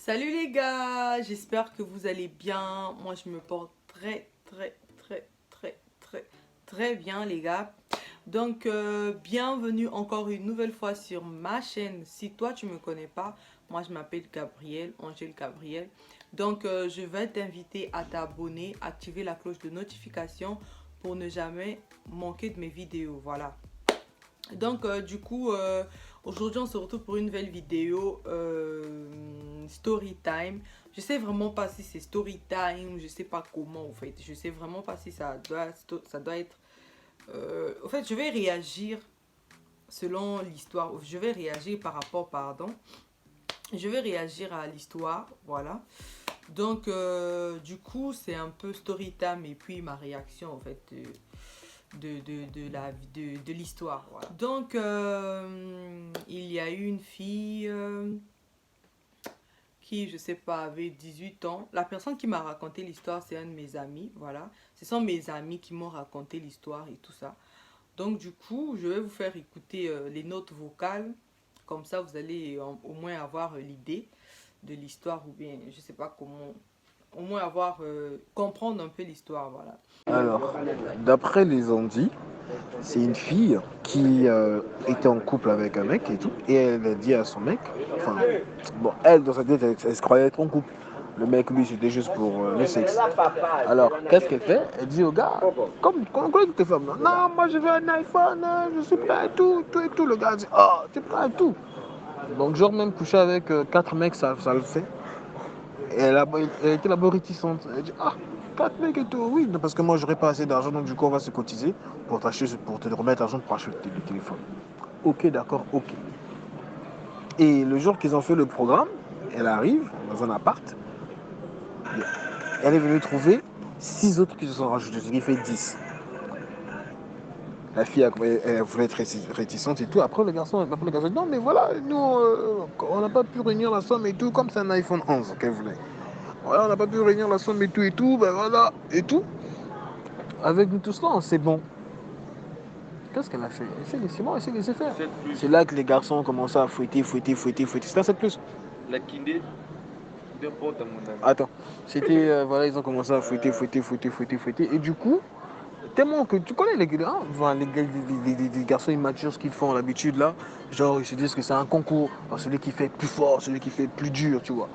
Salut les gars, j'espère que vous allez bien. Moi je me porte très bien les gars. Donc bienvenue encore une nouvelle fois sur ma chaîne. Si toi tu me connais pas, moi je m'appelle Gabriel, Angèle Gabriel. Donc je vais t'inviter à t'abonner, activer la cloche de notification pour ne jamais manquer de mes vidéos. Voilà. Donc du coup aujourd'hui on se retrouve pour une nouvelle vidéo story time. Je sais vraiment pas si c'est story time, je sais pas comment en fait. Je sais vraiment pas si ça doit être en fait je vais réagir selon l'histoire. Je vais réagir par rapport, pardon. Je vais réagir à l'histoire, voilà. Donc du coup c'est un peu story time et puis ma réaction en fait de l'histoire. Voilà. Donc, il y a eu une fille qui, je sais pas, avait 18 ans. La personne qui m'a raconté l'histoire, c'est un de mes amis. Voilà. Ce sont mes amis qui m'ont raconté l'histoire et tout ça. Donc, du coup, je vais vous faire écouter les notes vocales. Comme ça, vous allez au moins avoir l'idée de l'histoire ou bien, je sais pas comment, au moins avoir, comprendre un peu l'histoire. Voilà. Alors, d'après les ondits, c'est une fille qui était en couple avec un mec et tout, et elle a dit à son mec, enfin, bon, elle dans sa tête, elle se croyait être en couple. Le mec, lui, c'était juste pour le sexe. Alors, qu'est-ce qu'elle fait? Elle dit au gars, comme toutes les femmes, non, moi je veux un iPhone, je suis prêt à tout, tout et tout. Le gars dit, oh, tu es prêt à tout. Donc, genre, même coucher avec 4 mecs, ça le fait. Et elle était là-bas réticente. Elle dit, ah, 4 mecs et tout, oui, non, parce que moi, j'aurais pas assez d'argent, donc du coup, on va se cotiser pour te remettre l'argent pour acheter le téléphone. Ok, d'accord, ok. Et le jour qu'ils ont fait le programme, elle arrive dans un appart. Elle est venue trouver 6 autres qui se sont rajoutés, ce qui fait 10. La fille, elle voulait être réticente et tout. Après, le garçon dit, non, mais voilà, nous, on n'a pas pu réunir la somme et tout, comme c'est un iPhone 11 qu'elle voulait. Voilà, on n'a pas pu réunir la somme et tout, ben voilà, et tout. Avec nous tous là, c'est bon. Qu'est-ce qu'elle a fait? C'est bon, elle s'est laissé faire. C'est là que les garçons ont commencé à fouetter. C'était un 7 plus. La Kindé de pote à mon ami. Attends. C'était, voilà, ils ont commencé à fouetter. Et du coup, tellement que tu connais les gars, hein, enfin, les garçons immatures, ce qu'ils font l'habitude là, genre ils se disent que c'est un concours, celui qui fait plus fort, celui qui fait plus dur, tu vois.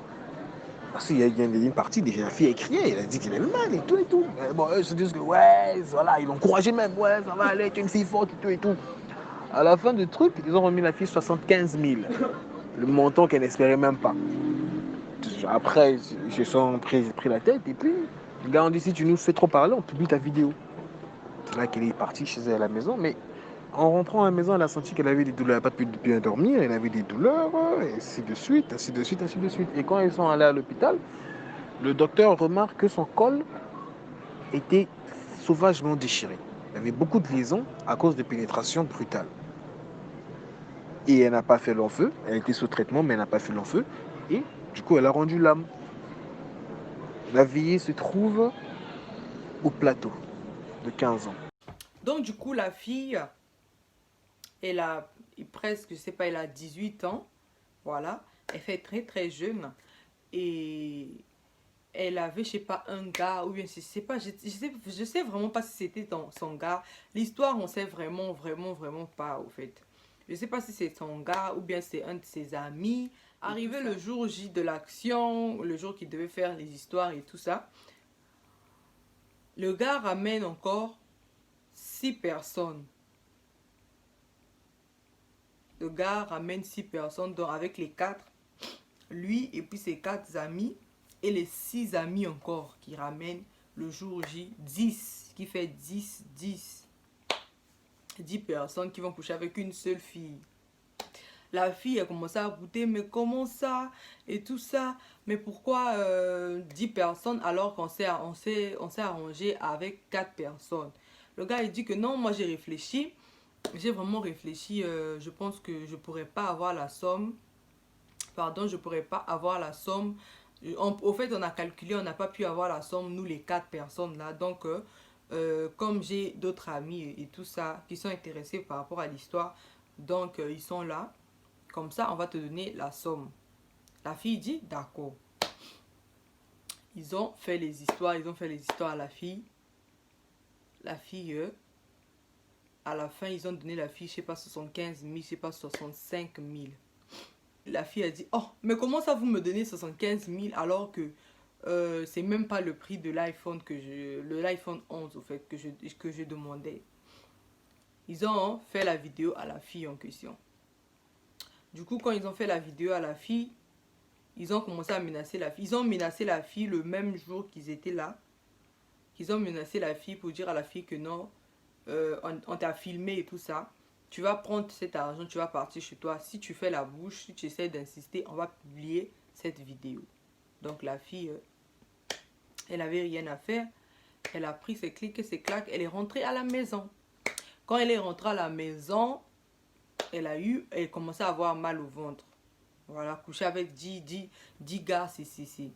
Parce qu'il y a une partie des filles a crié, elle a dit qu'elle est mal et tout et tout. Mais bon, eux se disent que ouais, voilà, ils l'ont encouragé même, ouais, ça va aller, tu es une fille forte et tout et tout. À la fin du truc, ils ont remis la fille 75 000, le montant qu'elle n'espérait même pas. Après, ils se sont pris la tête et puis, le gars ont dit si tu nous fais trop parler, on publie ta vidéo. C'est là qu'elle est partie chez elle à la maison, mais en rentrant à la maison, elle a senti qu'elle avait des douleurs, elle n'a pas pu bien dormir, elle avait des douleurs, et ainsi de suite. Et quand ils sont allés à l'hôpital, le docteur remarque que son col était sauvagement déchiré. Il y avait beaucoup de lésions à cause de pénétration brutale. Et elle n'a pas fait long feu, elle était sous traitement, mais elle n'a pas fait long feu. Et du coup, elle a rendu l'âme. La veillée se trouve au plateau de 15 ans. Donc du coup la fille, elle a presque, je sais pas, elle a 18 ans. Voilà. Elle fait très jeune. Et elle avait, je sais pas, un gars, ou bien je sais pas, je sais vraiment pas si c'était son gars. L'histoire, on sait vraiment pas, au fait. Je sais pas si c'est son gars, ou bien c'est un de ses amis. Arrivé le jour J de l'action, le jour qu'il devait faire les histoires et tout ça, le gars ramène encore 6 personnes. Le gars ramène 6 personnes, donc avec les 4, lui et puis ses 4 amis, et les 6 amis encore qui ramènent le jour J 10, qui fait 10 personnes qui vont coucher avec une seule fille. La fille a commencé à bouder, mais comment ça et tout ça, mais pourquoi 10 personnes alors qu'on s'est arrangé avec 4 personnes. Le gars il dit que non, moi j'ai vraiment réfléchi, je pense que je pourrais pas avoir la somme. Pardon, je pourrais pas avoir la somme. Au fait, on a calculé, on n'a pas pu avoir la somme, nous les 4 personnes là. Donc, comme j'ai d'autres amis et tout ça qui sont intéressés par rapport à l'histoire, donc ils sont là. Comme ça, on va te donner la somme. La fille dit d'accord. Ils ont fait les histoires à la fille. La fille, à la fin, ils ont donné la fille, je sais pas, 75 000, je sais pas, 65 000. La fille a dit, oh, mais comment ça vous me donnez 75 000 alors que c'est même pas le prix de l'iPhone l'iPhone 11 au fait que je demandais. Ils ont fait la vidéo à la fille en question. Du coup, quand ils ont fait la vidéo à la fille, ils ont commencé à menacer la fille. Ils ont menacé la fille le même jour qu'ils étaient là. Ils ont menacé la fille pour dire à la fille que non, on t'a filmé et tout ça. Tu vas prendre cet argent, tu vas partir chez toi. Si tu fais la bouche, si tu essaies d'insister, on va publier cette vidéo. Donc la fille, elle avait rien à faire. Elle a pris ses clics et ses claques. Elle est rentrée à la maison. Quand elle est rentrée à la maison, elle commençait à avoir mal au ventre. Voilà, coucher avec 10 gars, c'est.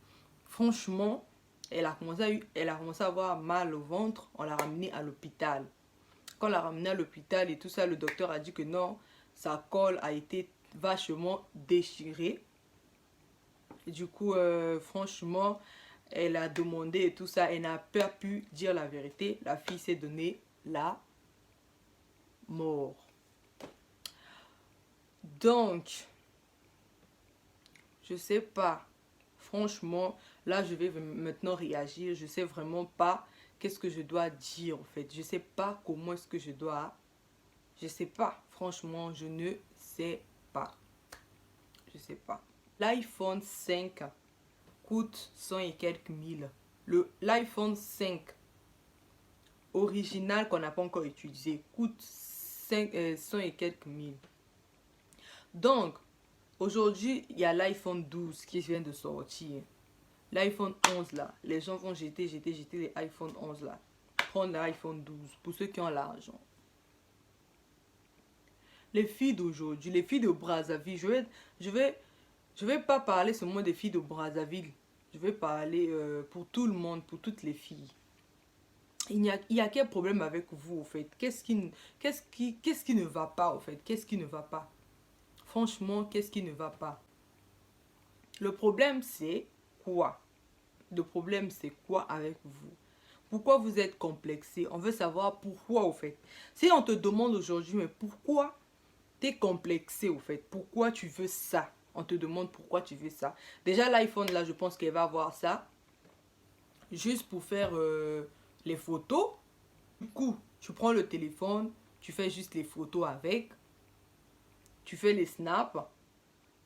Franchement, elle a commencé à avoir mal au ventre. On l'a ramenée à l'hôpital. Quand on l'a ramenée à l'hôpital et tout ça, le docteur a dit que non, sa colle a été vachement déchirée. Et du coup, franchement, elle a demandé et tout ça. Elle n'a pas pu dire la vérité. La fille s'est donnée la mort. Donc, je sais pas. Franchement, là, je vais maintenant réagir. Je sais vraiment pas qu'est-ce que je dois dire, en fait. Je sais pas comment est-ce que je dois... Je sais pas. Franchement, je ne sais pas. Je sais pas. L'iPhone 5 coûte 100 et quelques mille. L'iPhone 5 original qu'on n'a pas encore utilisé coûte 100 et quelques mille. Donc, aujourd'hui, il y a l'iPhone 12 qui vient de sortir. L'iPhone 11 là, les gens vont jeter les iPhone 11 là. Prendre l'iPhone 12 pour ceux qui ont l'argent. Les filles d'aujourd'hui, les filles de Brazzaville, je vais pas parler seulement des filles de Brazzaville. Je vais parler pour tout le monde, pour toutes les filles. Il y a quel problème avec vous au fait? Qu'est-ce qui ne va pas au fait? Qu'est-ce qui ne va pas? Franchement, qu'est-ce qui ne va pas? Le problème c'est quoi? Le problème c'est quoi avec vous? Pourquoi vous êtes complexé? On veut savoir pourquoi au fait. Si on te demande aujourd'hui, mais pourquoi t'es complexé au fait? Pourquoi tu veux ça? On te demande pourquoi tu veux ça. Déjà l'iPhone là, je pense qu'elle va avoir ça. Juste pour faire les photos. Du coup, tu prends le téléphone, tu fais juste les photos avec. Tu fais les snaps.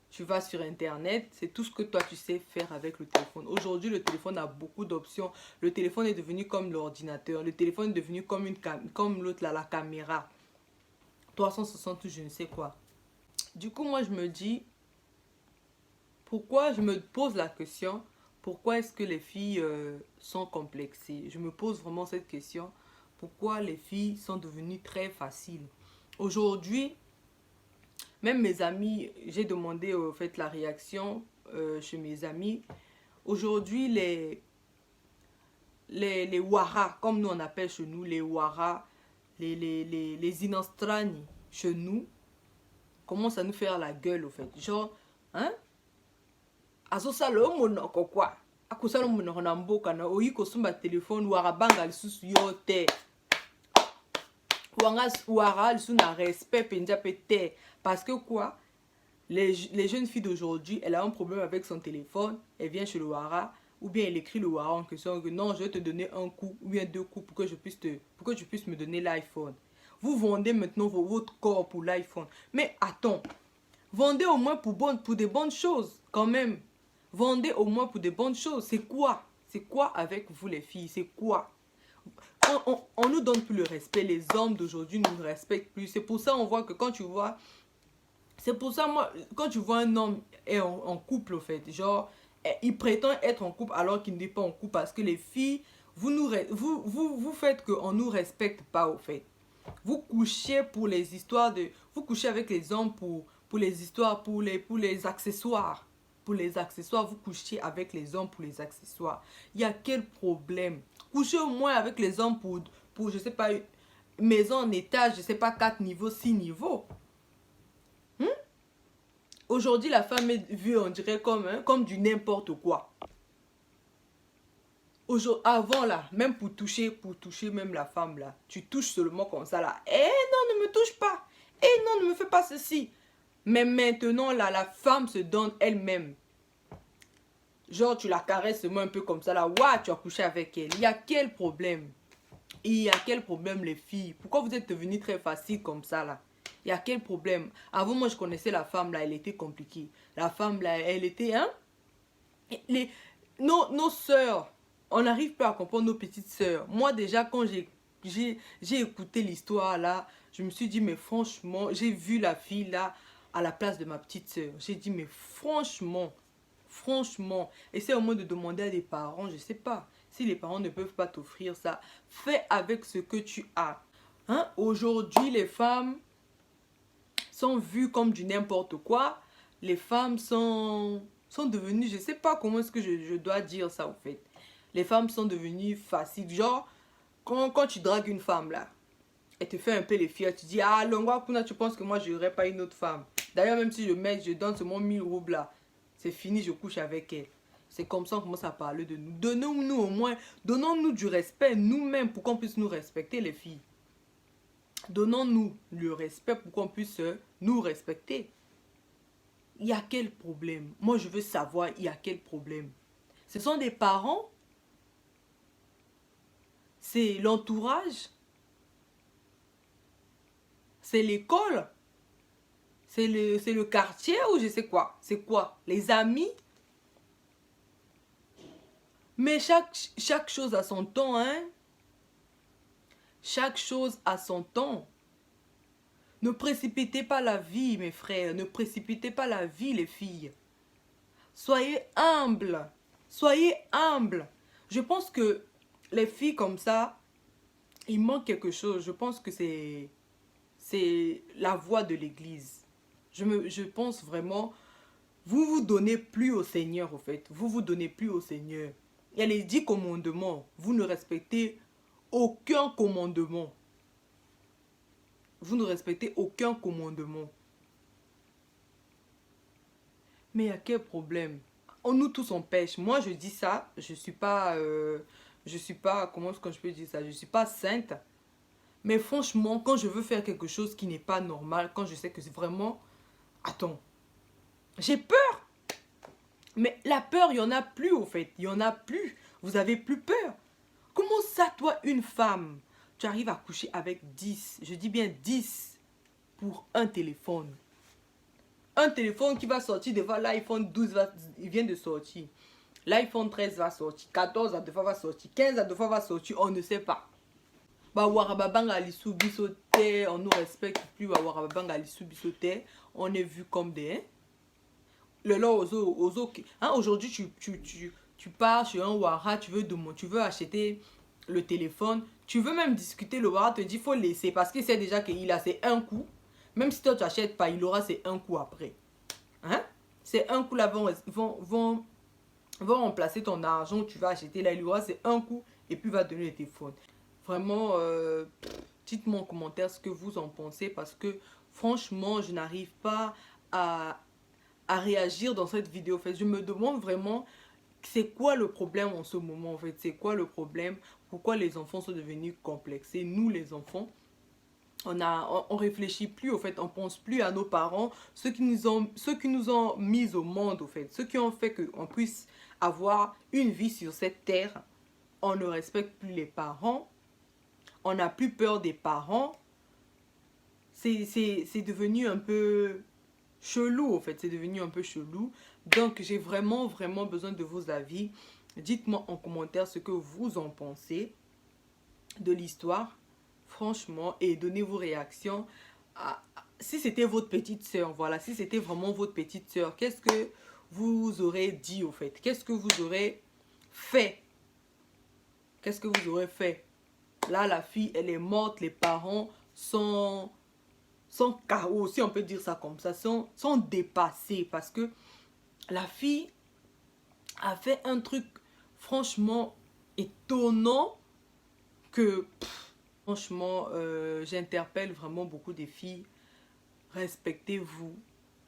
Tu vas sur internet, c'est tout ce que toi tu sais faire avec le téléphone. Aujourd'hui, le téléphone a beaucoup d'options. Le téléphone est devenu comme l'ordinateur. Le téléphone est devenu comme l'autre là, la caméra. 360 ou je ne sais quoi. Du coup, moi je me dis, pourquoi je me pose la question, pourquoi est-ce que les filles sont complexées? Je me pose vraiment cette question. Pourquoi les filles sont devenues très faciles? Aujourd'hui, même mes amis, j'ai demandé au fait la réaction chez mes amis. Aujourd'hui, les Wara, comme nous on appelle chez nous, les Wara, les Inostrani chez nous, commencent à nous faire la gueule au fait. Genre, hein? Azosala omonoko quoi? Akusala omonoko na mboka na oyi kosomba téléphone Wara banga lisusu yo te. Wara lisusu na respect penja te. Parce que quoi? Les jeunes filles d'aujourd'hui, elle a un problème avec son téléphone, elle vient chez le Wara, ou bien elle écrit le Wara en question que non, je vais te donner un coup ou bien deux coups pour que tu puisses me donner l'iPhone. Vous vendez maintenant votre corps pour l'iPhone. Mais attends, vendez au moins pour des bonnes choses quand même. Vendez au moins pour des bonnes choses. C'est quoi? C'est quoi avec vous les filles? C'est quoi? On nous donne plus le respect. Les hommes d'aujourd'hui ne nous respectent plus. C'est pour ça on voit que quand tu vois... C'est pour ça, moi, quand tu vois un homme est en couple, au fait, genre, il prétend être en couple alors qu'il n'est pas en couple parce que les filles, vous faites qu'on ne nous respecte pas, au fait. Vous couchez pour les histoires de... Vous couchez avec les hommes pour les histoires, pour les accessoires. Pour les accessoires, vous couchez avec les hommes pour les accessoires. Il y a quel problème? Couchez au moins avec les hommes pour je sais pas, une maison en étage, je sais pas, 4 niveaux, 6 niveaux. Aujourd'hui, la femme est vue, on dirait, comme du n'importe quoi. Avant là, même pour toucher même la femme là, tu touches seulement comme ça là. Eh non, ne me touche pas. Eh non, ne me fais pas ceci. Mais maintenant là, la femme se donne elle-même. Genre, tu la caresses seulement un peu comme ça là. Ouah, tu as couché avec elle. Il y a quel problème? Il y a quel problème les filles? Pourquoi vous êtes devenues très facile comme ça là? Il y a quel problème? Avant, moi, je connaissais la femme là, elle était compliquée. La femme là, elle était, hein? Nos sœurs, on n'arrive pas à comprendre nos petites sœurs. Moi, déjà, quand j'ai écouté l'histoire là, je me suis dit, mais franchement, j'ai vu la fille là à la place de ma petite sœur. J'ai dit, mais franchement, essaie au moins de demander à des parents, je sais pas. Si les parents ne peuvent pas t'offrir ça, fais avec ce que tu as. Hein? Aujourd'hui, les femmes sont vues comme du n'importe quoi. Les femmes sont devenues, je sais pas comment est-ce que je dois dire ça en fait. Les femmes sont devenues faciles. Genre, quand tu dragues une femme là, elle te fait un peu les filles, tu dis, ah, Longwa Kuna, tu penses que moi je n'aurais pas une autre femme. D'ailleurs, même si je donne seulement 1000 roubles là, c'est fini, je couche avec elle. C'est comme ça qu'on commence à parler de nous. Donnons-nous au moins, donnons-nous du respect nous-mêmes pour qu'on puisse nous respecter les filles. Donnons-nous le respect pour qu'on puisse nous respecter. Il y a quel problème? Moi, je veux savoir, il y a quel problème? Ce sont des parents? C'est l'entourage? C'est l'école? C'est le quartier ou je sais quoi? C'est quoi? Les amis? Mais chaque chose a son temps, hein? Chaque chose a son temps. Ne précipitez pas la vie, mes frères. Ne précipitez pas la vie, les filles. Soyez humbles. Soyez humbles. Je pense que les filles comme ça, il manque quelque chose. Je pense que c'est la voix de l'église. Je pense vraiment, vous vous donnez plus au Seigneur, en fait. Vous vous donnez plus au Seigneur. Il y a les 10 commandements. Vous ne respectez aucun commandement. Vous ne respectez aucun commandement. Mais il y a quel problème? Nous tous on pêche. Moi je dis ça, je suis pas, comment est-ce que je peux dire ça? Je suis pas sainte. Mais franchement, quand je veux faire quelque chose qui n'est pas normal, quand je sais que c'est vraiment... Attends, j'ai peur. Mais la peur, il n'y en a plus au fait. Il n'y en a plus. Vous avez plus peur. Comment ça, toi, une femme, tu arrives à coucher avec 10, je dis bien 10, pour un téléphone? Un téléphone qui va sortir devant l'iPhone 12, il vient de sortir. L'iPhone 13 va sortir, 14 à deux fois va sortir, 15 à deux fois va sortir, on ne sait pas. Bah, warababanga lisu bisote, on nous respecte plus, bah, warababanga lisu bisote, on est vu comme des... Hein, aujourd'hui, tu pars sur un Wara, tu veux acheter le téléphone, tu veux même discuter, le Wara te dit faut laisser parce qu'il sait déjà qu'il a c'est un coup. Même si toi tu n'achètes pas, il aura c'est un coup après. Hein? C'est un coup là, vont remplacer ton argent que tu vas acheter là, il aura c'est un coup et puis va donner le téléphone. Vraiment, dites-moi en commentaire ce que vous en pensez parce que franchement, je n'arrive pas à réagir dans cette vidéo. En fait, je me demande vraiment c'est quoi le problème en ce moment. En fait, c'est quoi le problème? Pourquoi les enfants sont devenus complexés? Nous, les enfants, on réfléchit plus, au fait, on pense plus à nos parents, ceux qui nous ont mis au monde, au fait, ceux qui ont fait qu'on puisse avoir une vie sur cette terre. On ne respecte plus les parents, on n'a plus peur des parents. C'est devenu un peu chelou, en fait, c'est devenu un peu chelou. Donc, j'ai vraiment besoin de vos avis. Dites-moi en commentaire ce que vous en pensez de l'histoire, franchement, et donnez vos réactions. Si c'était votre petite soeur, voilà, si c'était vraiment votre petite soeur, qu'est-ce que vous aurez dit, au fait? Qu'est-ce que vous aurez fait? Qu'est-ce que vous aurez fait? Là, la fille, elle est morte, les parents sont KO, si on peut dire ça comme ça, sont dépassés parce que la fille a fait un truc franchement étonnant que, franchement, j'interpelle vraiment beaucoup des filles. Respectez-vous,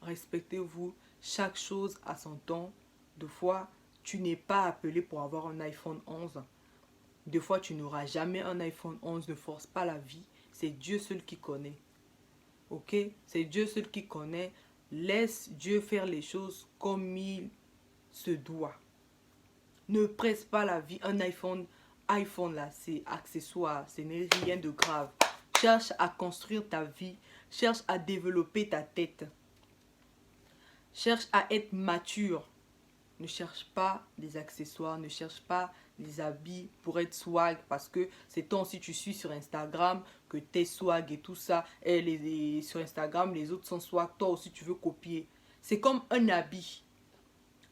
respectez-vous. Chaque chose a son temps. Des fois, tu n'es pas appelé pour avoir un iPhone 11. Des fois, tu n'auras jamais un iPhone 11. Ne force pas la vie. C'est Dieu seul qui connaît. Ok? C'est Dieu seul qui connaît. Laisse Dieu faire les choses comme il se doit. Ne presse pas la vie. Un iPhone là, c'est accessoire. Ce n'est rien de grave. Cherche à construire ta vie. Cherche à développer ta tête. Cherche à être mature. Ne cherche pas des accessoires, ne cherche pas des habits pour être swag. Parce que c'est toi aussi tu suis sur Instagram que t'es swag et tout ça. Et sur Instagram, les autres sont swag. Toi aussi tu veux copier. C'est comme un habit.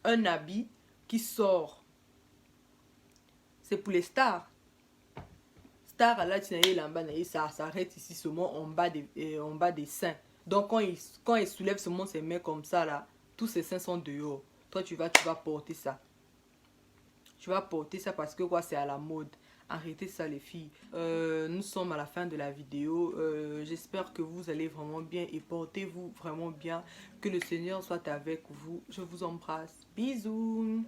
Un habit qui sort. C'est pour les stars. Star, là, ça s'arrête ici seulement en bas des seins. Donc quand il soulève seulement ses mains comme ça là, tous ses seins sont dehors. Toi tu vas porter ça. Tu vas porter ça parce que quoi, c'est à la mode. Arrêtez ça les filles. Nous sommes à la fin de la vidéo. J'espère que vous allez vraiment bien et portez-vous vraiment bien. Que le Seigneur soit avec vous. Je vous embrasse. Bisous.